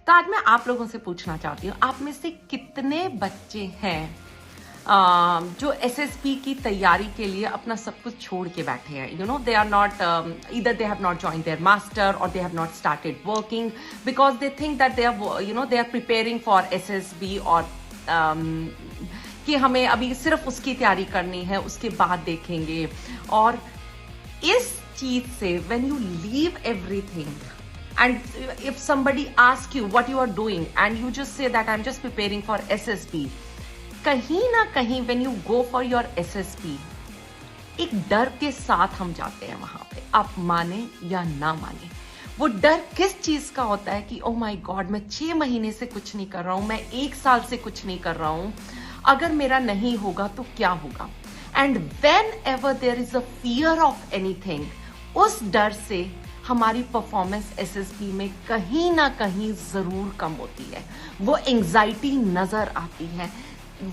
तो आज मैं आप लोगों से पूछना चाहती हूँ, आप में से कितने बच्चे हैं जो एसएसबी की तैयारी के लिए अपना सब कुछ छोड़ के बैठे हैं? You know, they are not, either they have not join their master or they have not started working because they think that they are, you know, they are preparing for SSB, और कि हमें अभी सिर्फ उसकी तैयारी करनी है, उसके बाद देखेंगे। और इस चीज से when you leave everything and if somebody asks you what you are doing and you just say that I'm just preparing for SSB, कहीं ना कहीं when you go for your SSB, एक डर के साथ हम जाते हैं वहां पे, आप माने या ना माने। वो डर किस चीज का होता है कि oh my God, मैं 6 महीने से कुछ नहीं कर रहा हूं, मैं 1 साल से कुछ नहीं कर रहा हूं, अगर मेरा नहीं होगा तो क्या होगा। And whenever there is a fear of anything, उस डर से हमारी परफॉर्मेंस एसएसबी में कहीं ना कहीं जरूर कम होती है। वो एंजाइटी नजर आती है,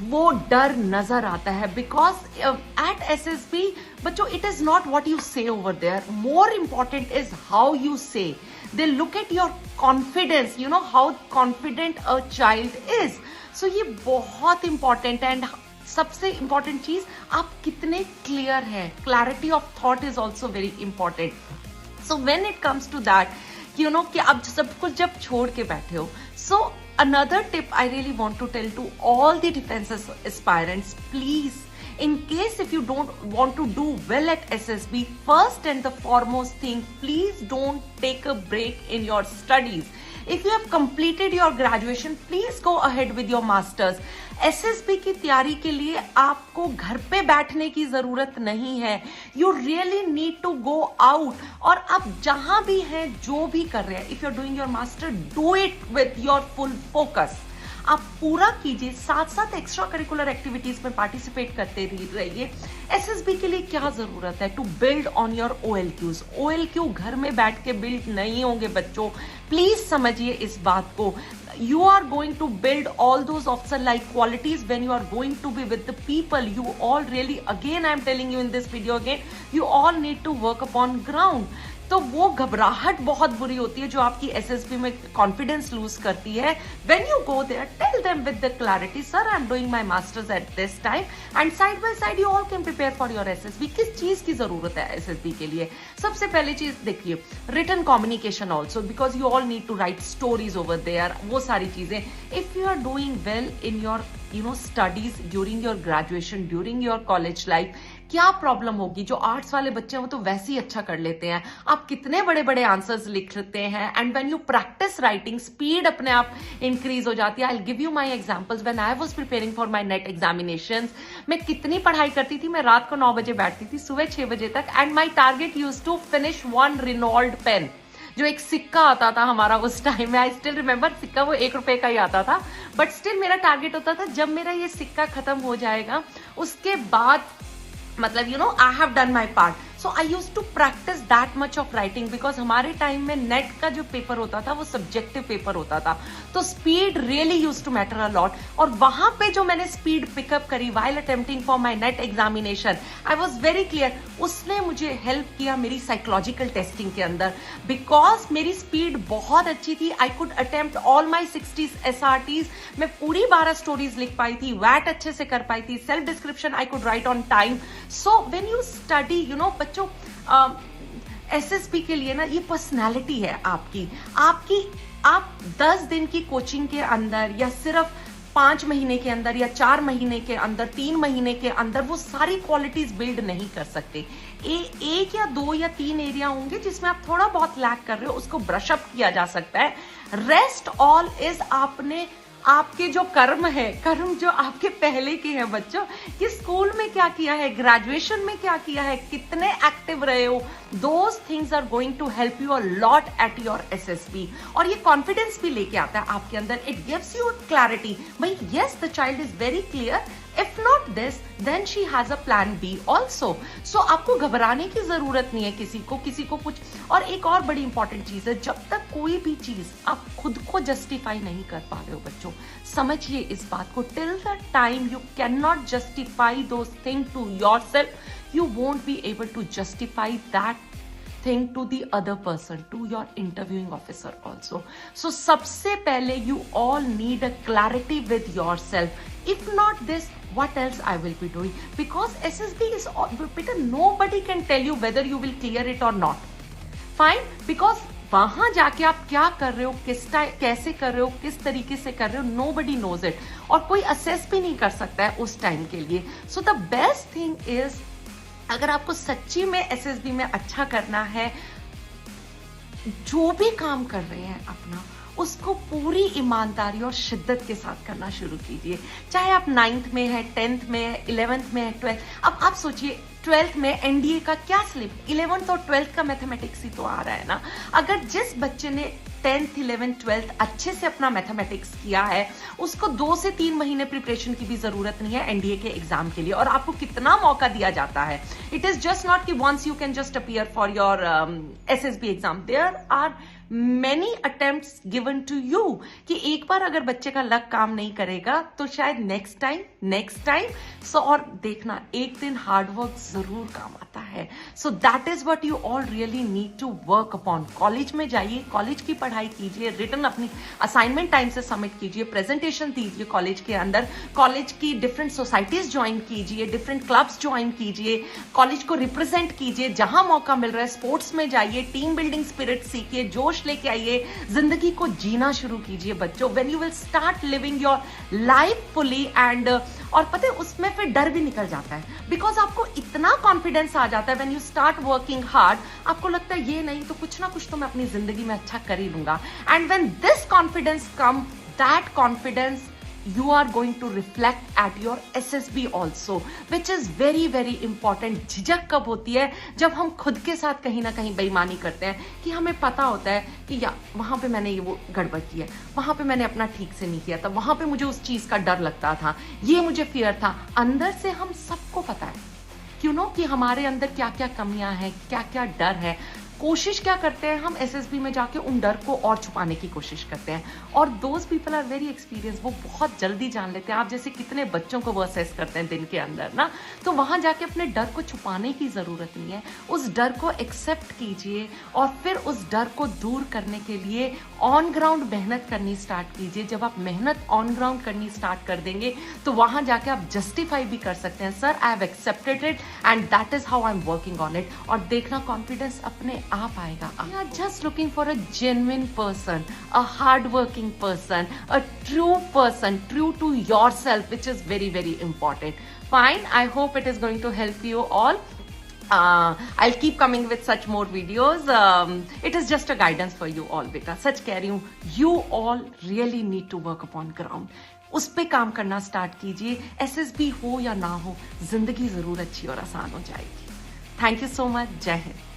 वो डर नजर आता है, बिकॉज एट एसएसबी बच्चों, it is not what you say over there, more important is how you say. They look at your confidence, you know how confident a child is. So ये बहुत इंपॉर्टेंट है। And सबसे important चीज, आप कितने clear है, clarity of thought is also very important. So when it comes to that, you know कि अब सब कुछ जब छोड़ के बैठे हो, so another tip I really want to tell to all the defense aspirants, please, in case if you don't want to do well at SSB, first and the foremost thing, please don't take a break in your studies. If you have completed your graduation, please go ahead with your masters. SSB की तैयारी के लिए आपको घर पे बैठने की जरूरत नहीं है। You really need to go out. और आप जहां भी हैं, जो भी कर रहे हैं, if you are doing your master, do it with your full focus. आप पूरा कीजिए, साथ साथ एक्स्ट्रा करिकुलर एक्टिविटीज में पार्टिसिपेट करते रहिए। एसएसबी के लिए क्या जरूरत है? To build on your OLQs. OLQ घर में बैठ के बिल्ड नहीं होंगे बच्चों, प्लीज समझिए इस बात को। You are going to build all those officer-like qualities when you are going to be with the people. You all really, again I am telling you in this video again, you all need to work upon ground. तो वो घबराहट बहुत बुरी होती है जो आपकी SSB में कॉन्फिडेंस लूज करती है। When you go there, tell them with the clarity, sir, I am doing my masters at this time, and side by side you all can prepare for your SSB. किस चीज की जरूरत है SSB के लिए? सबसे पहली चीज देखिए, written communication also, because you all need to write stories over there, वो सारी चीजें। If you are doing well in your studies during your graduation, during your college life, क्या प्रॉब्लम होगी? जो आर्ट्स वाले बच्चे हैं वो तो वैसे ही अच्छा कर लेते हैं, आप कितने बड़े बड़े आंसर्स लिख लेते हैं। And when you practice writing, speed अपने आप इंक्रीज हो जाती है। I will give you my examples. When I was preparing for my net examinations, मैं कितनी पढ़ाई करती थी। मैं रात को 9 बजे बैठती थी, सुबह 6 बजे तक, and my target used to finish 1 Reynold pen, जो एक सिक्का आता था हमारा उस टाइम में। आई स्टिल रिमेम्बर, सिक्का वो 1 रुपए का ही आता था, बट स्टिल मेरा टारगेट होता था जब मेरा ये सिक्का खत्म हो जाएगा उसके बाद, मतलब you know, I have done my part. So I use to practice that much of writing, because हमारे टाइम में नेट का जो पेपर होता था वो सब्जेक्टिव पेपर होता था, तो speed really use to matter a lot. और वहां पे जो मैंने स्पीड पिकअप करी while attempting for my NET examination, I was very clear. उसने मुझे हेल्प किया मेरी साइकोलॉजिकल टेस्टिंग के अंदर, बिकॉज मेरी स्पीड बहुत अच्छी थी। I could attempt all my 60 SRTs, मैं पूरी 12 स्टोरीज लिख पाई थी, वैट अच्छे से कर पाई थी, self description I could write on time. So when you study, you know बच्चों, एसएसबी के लिए ना ये पर्सनालिटी है आपकी। आप 10 दिन की कोचिंग के अंदर, या सिर्फ 5 महीने के अंदर, या 4 महीने के अंदर, 3 महीने के अंदर वो सारी क्वालिटीज बिल्ड नहीं कर सकते। एक या 2 या 3 एरिया होंगे जिसमें आप थोड़ा बहुत लैक कर रहे हो, उसको ब्रश अप किया जा सकता है। रेस्ट ऑल इज आपके जो कर्म है, कर्म जो आपके पहले के हैं बच्चों, कि स्कूल में क्या किया है, ग्रेजुएशन में क्या किया है, कितने एक्टिव रहे हो, those things are going to help you a lot at your SSB. और ये कॉन्फिडेंस भी लेके आता है आपके अंदर, इट गिव्स यू क्लैरिटी, भाई yes the child is very clear, if not this then she has a plan B also. So आपको घबराने की जरूरत नहीं है किसी को कुछ। और एक और बड़ी इंपॉर्टेंट चीज है, जब तक कोई भी चीज आप खुद को जस्टिफाई नहीं कर पा रहे हो बच्चों, समझिए इस बात को, till the time you can not justify those thing to your self, you won't be able to justify that thing to the other person, to your interviewing officer also. So सबसे पहले you all need a clarity with yourself. If not this, what else I will be doing? Because SSB is, Peter, nobody can tell you whether you will clear it or not. Fine, because वहां जाके आप क्या कर रहे हो, कैसे कर रहे हो, किस तरीके से कर रहे हो, nobody knows it. और कोई असेस भी नहीं कर सकता है उस टाइम के लिए. So the best thing is, अगर आपको सच्ची में SSB में अच्छा करना है, जो भी काम कर रहे हैं अपना, उसको पूरी ईमानदारी और शिद्दत के साथ करना शुरू कीजिए. चाहे आप 9th में है, 10th में है, 11th में है, 12th. अब आप सोचिए 12th में एनडीए का क्या स्लिप, 11th और 12th का मैथमेटिक्स ही तो आ रहा है ना. अगर जिस बच्चे ने 10th, 11th, 12th अच्छे से अपना मैथमेटिक्स किया है, उसको 2 से 3 महीने प्रिपरेशन की भी जरूरत नहीं है एनडीए के एग्जाम के लिए. और आपको कितना मौका दिया जाता है. इट इज जस्ट नॉट कि once you can just appear for your SSB exam. There are many attempts given to you कि एक बार अगर बच्चे का लक काम नहीं करेगा तो शायद नेक्स्ट टाइम. सो और देखना, एक दिन हार्ड वर्क जरूर काम आता है. So that is what you all really need to work upon. College में जाइए, कॉलेज की पढ़ाई कीजिए, रिटर्न अपनी असाइनमेंट टाइम से सबमिट कीजिए, प्रेजेंटेशन दीजिए कॉलेज के अंदर, कॉलेज की डिफरेंट सोसाइटीज ज्वाइन कीजिए, डिफरेंट क्लब्स ज्वाइन कीजिए, कॉलेज को रिप्रेजेंट कीजिए जहां मौका मिल रहा है. स्पोर्ट्स में जाइए, टीम बिल्डिंग स्पिरिट सीखिए, जोश लेके आइए, जिंदगी को जीना शुरू कीजिए बच्चों. When you will start living your life fully and और पता है उसमें फिर डर भी निकल जाता है. बिकॉज आपको इतना कॉन्फिडेंस आ जाता है when you start working hard. आपको लगता है ये नहीं तो कुछ ना कुछ तो मैं अपनी जिंदगी में अच्छा कर ही लूंगा. And when this confidence come, that confidence you are going to reflect at your SSB also, which is very very important. झिझक कब होती है? जब हम खुद के साथ कहीं ना कहीं बेईमानी करते हैं कि हमें पता होता है कि या वहां पे मैंने ये वो गड़बड़ की है, वहां पे मैंने अपना ठीक से नहीं किया था, वहां पे मुझे उस चीज का डर लगता था, ये मुझे फियर था. अंदर से हम सबको पता है क्यों नो कि हमारे अंदर क्या क्या कमियां हैं, क्या क्या डर है. कोशिश क्या करते हैं हम एसएसबी में जाके उन डर को और छुपाने की कोशिश करते हैं. और those people are very experience, वो बहुत जल्दी जान लेते हैं. आप जैसे कितने बच्चों को वो असेस करते हैं दिन के अंदर ना. तो वहां जाके अपने डर को छुपाने की जरूरत नहीं है. उस डर को एक्सेप्ट कीजिए और फिर उस डर को दूर करने के लिए ऑन ग्राउंड मेहनत करनी स्टार्ट कीजिए. जब आप मेहनत ऑन ग्राउंड करनी स्टार्ट कर देंगे तो वहां जाके आप जस्टिफाई भी कर सकते हैं, sir I have accepted it and that is how I am working on it. और देखना कॉन्फिडेंस अपने आप आएगा. You are just looking for a genuine person, a hardworking person, a true person, true to yourself, which is very very important. Fine, I hope it is going to help you all. I'll keep coming with such more videos. It is just a guidance for you all, beta. सच कह रही हूँ, you all really need to work upon ground. उस पे काम करना start कीजिए. SSB हो या ना हो, जिंदगी जरूर अच्छी और आसान हो जाएगी. Thank you so much. जय हिंद.